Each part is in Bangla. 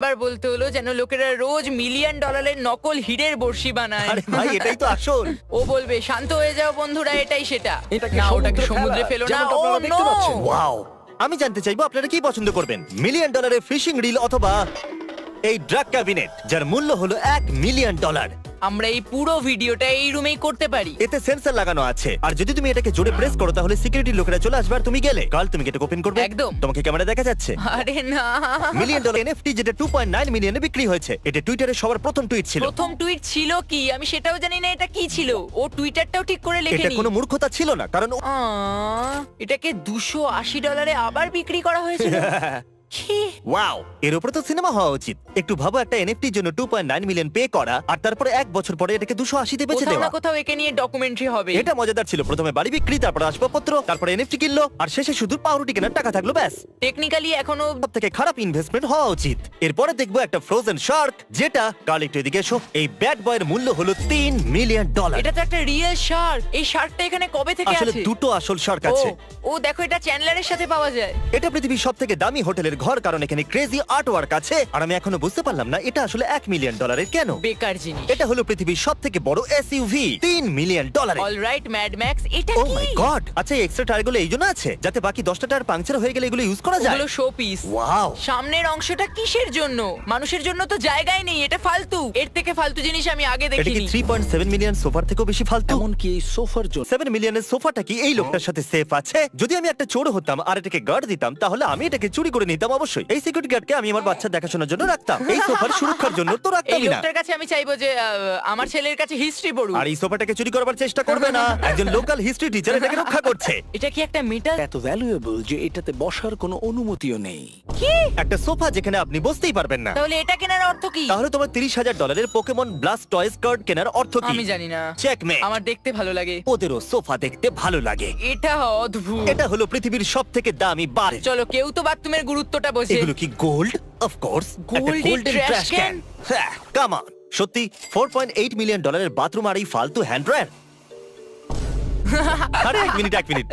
বারবার বলতে হলো যেন লোকেরা রোজ মিলিয়ন ডলারের নকল হীরের বড়শি বানায়। আরে ভাই এটাই তো আসল। ও বলবে শান্ত হয়ে যাও বন্ধুরা, এটাই সেটা। এটাকে না, ওটাকে সমুদ্রে সমুদ্রে ফেলা, ফেলো না। যেমনটা ও আপনারা দেখতে নো! পাচ্ছেন। ওয়াও, আমি জানতে চাইবো আপনারা কি পছন্দ করবেন, মিলিয়ন ডলারের ফিশিং রিল অথবা এই ড্রাগ ক্যাবিনেট যার মূল্য হলো $1 মিলিয়ন। আমরা এই পুরো ভিডিওটা এই রুমেই করতে পারি। এতে সেন্সর লাগানো আছে, আর যদি তুমি এটাকে জোরে প্রেস করো তাহলে সিকিউরিটি লোকেরা চলে আসবে আর তুমি গেলে। কাল তুমি কি এটা ওপেন করবে? একদম। তোমাকে ক্যামেরা দেখা যাচ্ছে। আরে না, মিলিয়ন ডলার এনএফটি যেটা 2.9 মিলিয়নে বিক্রি হয়েছে। এটা টুইটারে সবার প্রথম টুইট ছিল। প্রথম টুইট ছিল কি আমি সেটাও জানি না। এটা কি ছিল? ও টুইটারটাও ঠিক করে এটা লেখেনি। কোনো মূর্খতা ছিল না, কারণ এটাকে $280 আবার বিক্রি করা হয়েছিল। কি? ওয়াও, এর উপরে তো সিনেমা হওয়া উচিত। একটু ভাবো, একটা এনএফটির জন্য 2.9 মিলিয়ন পে করা আর তারপরে 1 বছর পরে এটাকে 280 তে বেচে কোথাও না দেওয়া। কোথাও একে নিয়ে ডকুমেন্টারি হবে। এটা মজাদার ছিল। প্রথমে বাড়ি বিক্রি, তারপরে আসবাবপত্র, তারপরে এনএফটি কিনলো, আর শেষে শুধু পাউরুটি কেনার টাকা থাকলো, ব্যাস। টেকনিক্যালি এখনো সবথেকে খারাপ ইনভেস্টমেন্ট হওয়া উচিত। এরপরে দেখবো একটা ফ্রোজেন শার্ক, যেটা কাল একটু এদিকে এসো, এই ব্যাড বয়ের মূল্য হলো $3 মিলিয়ন। এটা তো একটা রিয়েল শার্ক। এই শার্কটা এখানে কবে থেকে আসলে আছে? দুটো আসল শার্ক ও, আছে। ও দেখো, এটা চ্যান্ডলারের সাথে পাওয়া যায়। এটা পৃথিবীর সবথেকে দামি হোটেলের ঘর, কারণ এখানে ক্রেজি আর্টওয়ার্ক আছে। আর আমি এখনো বুঝতে পারলাম না এটা আসলে $1 মিলিয়ন কেন। বেকার জিনিস। এটা হলো পৃথিবীর সবথেকে বড় SUV, $3 million. Alright mad max, এটা ও কি? মাই গড! আচ্ছা, এই এক্সট্রা টায়ারগুলো এই জন্য আছে যাতে বাকি 10টা টায়ার পাংচার হয়ে গেলে এগুলো ইউজ করা যায়। ওগুলো শো পিস। ওয়াও! সামনের অংশটা কিসের জন্য? মানুষের জন্য তো জায়গায় নেই, এটা ফালতু। এর থেকে ফালতু জিনিস আমি আগে এটা কি দেখিনি। 3.7 মিলিয়ন সোফার থেকেও বেশি ফালতু? এমনকি এই সোফার জন্য 7 মিলিয়নের সোফাটা কি এই লোকটার সাথে সেফ আছে? যদি আমি একটা চোর হতাম আর এটাকে গার্ড দিতাম, তাহলে আমি এটাকে চুরি করে নিতাম অবশ্যই। এই সিকিউরিটি গার্ডকে আমি আমার বাচ্চা দেখাশোনার জন্য রাখতাম, এই সোফার সুরক্ষার জন্য তো এই রাখতামই না। লোকটার কাছে আমি চাইবো যে আমার ছেলের কাছে হিস্ট্রি পড়ুক। আর এই সোফাটাকে চুরি করবার চেষ্টা করবে না, একজন লোকাল হিস্ট্রি টিচার এটাকে রক্ষা করছে। এটা কি একটা মেটাল? এত ভ্যালুয়েবল যে এটাতে বসার কোনো অনুমতিও নেই। কি? একটা সোফা যেখানে আপনি বসতেই পারবেন না। তাহলে এটা কেনার অর্থ কি? তাহলে তোমার $30,000 পোকেমন ব্লাস্ট টয়েস কার্ড কেনার অর্থ কি? আমি জানি না। চেকমেট। আমার দেখতে ভালো লাগে। ওদেরও সোফা দেখতে ভালো লাগে। এটা অদ্ভুত। এটা হলো পৃথিবীর সবথেকে দামি বার। চলো, কেউ তো বাথরুমের গুরুত্বটা বোঝে। এগুলো কি গোল্ড? অফ কোর্স, Gold এর trash can? হ্যাঁ, কাম অন। সত্যি $4.8 মিলিয়ন বাথরুম আর এই ফালতু হ্যান্ড ড্রায়ার? আরে এক মিনিট।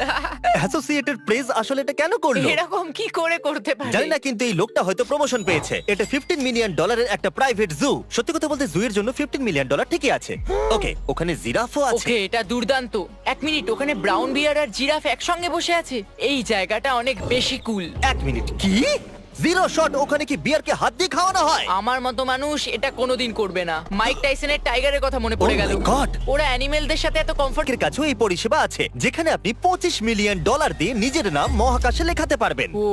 অ্যাসোসিয়েটেড প্রেস আসলে এটা কেন করলো? এরকম কি করে করতে পারে? জানি না, কিন্তু এই লোকটা হয়তো প্রমোশন পেয়েছে। এটা $15 মিলিয়ন একটা প্রাইভেট জু। সত্যি কথা বলতে জু এর জন্য $15 মিলিয়ন ঠিকই আছে। ওকে, ওখানে জিরাফও আছে। ওকে, এটা দুর্দান্ত। এক মিনিট, ওখানে ব্রাউন বিয়ার আর জিরাফ একসঙ্গে বসে আছে। এই জায়গাটা অনেক বেশি কুল। এক মিনিট, কি? Zero shot? ওখানে কি বিয়ারকে হাত দিয়ে খাওয়ানো হয়? আমার মতো মানুষ এটা কোনোদিন করবে না। মাইক টাইসনের টাইগারের কথা মনে পড়ে Oh গেল। my God! ওরা অ্যানিমেলদের সাথে এত কমফর্ট। এর কাছেও এই পরিষেবা আছে যেখানে আপনি $25 মিলিয়ন দিয়ে নিজের নাম মহাকাশে লেখাতে পারবেন। ও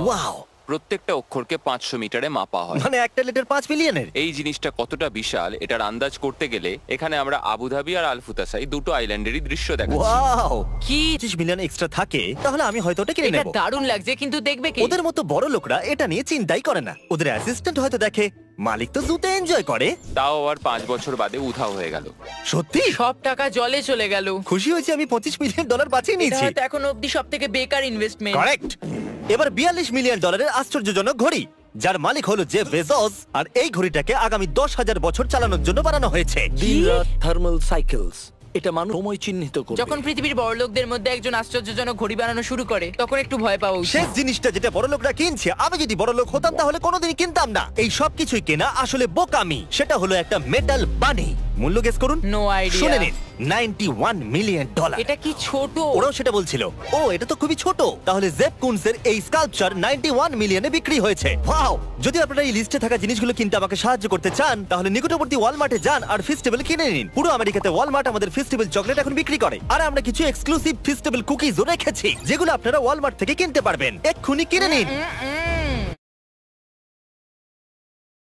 ওয়াও! প্রত্যেকটা অক্ষরকে 500 মিটারে মাপা হয়। মানে একটা লিটার 5 মিলিয়নের। এই জিনিসটা কতটা বিশাল এটার আন্দাজ করতে গেলে এখানে আমরা আবুধাবি আর আলফুতাসাই দুটো আইল্যান্ডেরই দৃশ্য দেখাচ্ছি। ওয়াও! কি 25 মিলিয়ন এক্সট্রা থাকে তাহলে আমি হয়তো ওটা কিনে এটা নেব। দারুণ লাগছে, কিন্তু দেখবে কি? ওদের মতো বড় লোকরা এটা নিয়ে চিন্তাই করে না। ওদের অ্যাসিস্ট্যান্ট হয়তো দেখে, মালিক তো জুতে এনজয় করে। তাও আর 5 বছর বাদে উধাও হয়ে গেল। সত্যি সব টাকা জলে চলে গেল। খুশি হয়েছি আমি $25 মিলিয়ন বাঁচিয়ে এটা নিয়েছি। হয়তো এখন অবধি সবথেকে বেকার ইনভেস্টমেন্ট। কারেক্ট। এবার $42 মিলিয়ন আশ্চর্যজনক ঘড়ি, যার মালিক হলো জেফ বেজোস, আর এই ঘড়িটাকে আগামী 10,000 বছর চালানোর জন্য বানানো হয়েছে। দিনরাত থার্মাল সাইকেলস, এটা মানুষ সময় চিহ্নিত করবে। যখন পৃথিবীর বড়লোকদের মধ্যে একজন আশ্চর্যজনক ঘড়ি বানানো শুরু করে, তখন একটু ভয় পাওয়া উচিত। শেষ জিনিসটা যেটা বড়লোকরা কিনছে, আমি যদি বড়লোক হতাম তাহলে কোনোদিনই কিনতাম না। এই সব কিছুই কেনা আসলে বোকামি। সেটা হলো একটা মেটাল বানি। মূল্য গেস করুন। No idea. শুনে নিন, $91 মিলিয়ন। এটা কি ছোট? ওরাও সেটা বলছিল। ও, এটা তো খুবই ছোট। তাহলে জেফ কুনসের এই স্কাল্পচার 91 মিলিয়নে বিক্রি হয়েছে। ওয়াও! যদি আপনারা এই লিস্টে থাকা জিনিসগুলো কিনতে আমাকে সাহায্য করতে চান, তাহলে নিকটবর্তী ওয়ালমার্টে যান আর ফেস্টিভ্যাল কিনে নিন। পুরো আমেরিকাতে ওয়ালমার্ট আমাদের ফেস্টিভ্যাল চকলেট এখন বিক্রি করে, আর আমরা কিছু এক্সক্লুসিভ ফেস্টিভ্যাল কুকিজও রেখেছি যেগুলো আপনারা ওয়ালমার্ট থেকে কিনতে পারবেন। এক্ষুনি কিনে নিন।